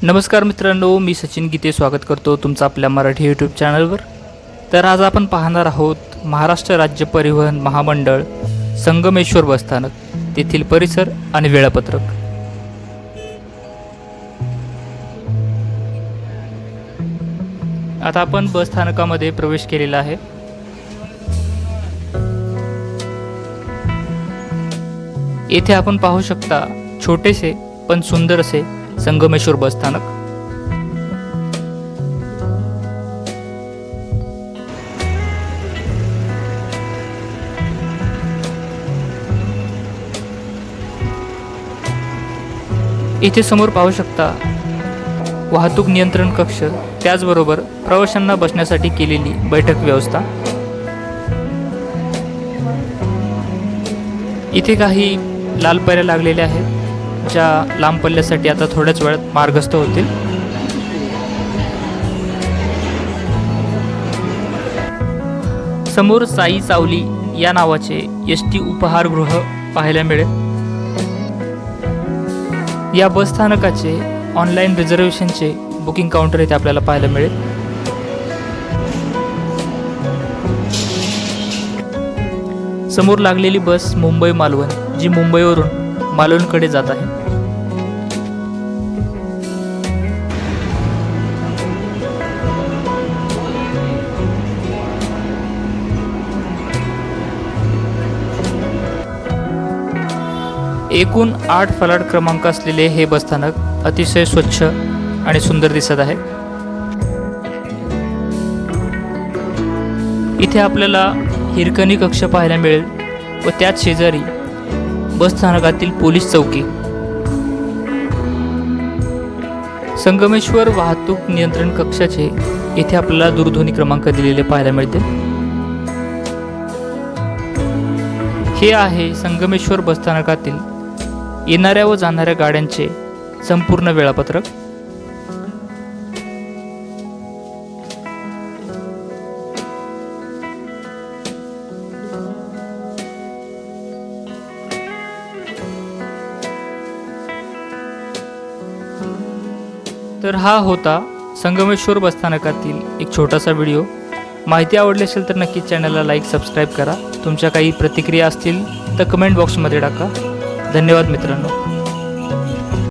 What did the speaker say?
नमस्कार मित्रांनो, मी सचिन गीते स्वागत करतो तुमचं आपल्या मराठी यूट्यूब चॅनलवर। तर आज आपण पाहणार आहोत महाराष्ट्र राज्य परिवहन महामंडळ संगमेश्वर बसस्थानक तेथील परिसर आणि वेळापत्रक। आता आपण बसस्थानकामध्ये प्रवेश केलेला आहे। येथे आपण पाहू शकता छोटेसे पण सुंदर असे संगमेश्वर बसस्थानक। इथे समोर पाहू शकता वाहतूक नियंत्रण कक्ष, त्याचबरोबर प्रवाशांना बसण्यासाठी केलेली बैठक व्यवस्था। इथे काही लाल पऱ्या लागलेल्या आहेत ज्या लांब पल्ल्यासाठी आता थोड्याच वेळात मार्गस्थ होतील। समोर साई चावली या नावाचे एसटी उपहारगृह पाहायला मिळेल। या बसस्थानकाचे ऑनलाईन रिझर्वेशनचे बुकिंग काउंटर इथे आपल्याला पाहायला मिळेल। समोर लागलेली बस मुंबई मालवण, जी मुंबईवरून मालवणकडे जात आहे। एकूण 8 फलाट क्रमांक असलेले हे बसस्थानक अतिशय स्वच्छ आणि सुंदर दिसत आहे। इथे आपल्याला हिरकणी कक्ष पाहायला मिळेल व त्याच शेजारी बसस्थानकातील पोलीस चौकी। संगमेश्वर वाहतूक नियंत्रण कक्षाचे येथे आपल्याला दूरध्वनी क्रमांक दिलेले पाहायला मिळते। हे आहे संगमेश्वर बसस्थानकातील येणाऱ्या व जाणाऱ्या गाड्यांचे संपूर्ण वेळापत्रक। तर हा होता संगमेश्वर बसस्थानकातील एक छोटासा व्हिडिओ। माहिती आवडली असेल तर नक्कीच चॅनलला लाईक सबस्क्राईब करा। तुमच्या काही प्रतिक्रिया असतील तर कमेंट बॉक्समध्ये टाका। धन्यवाद मित्रांनो।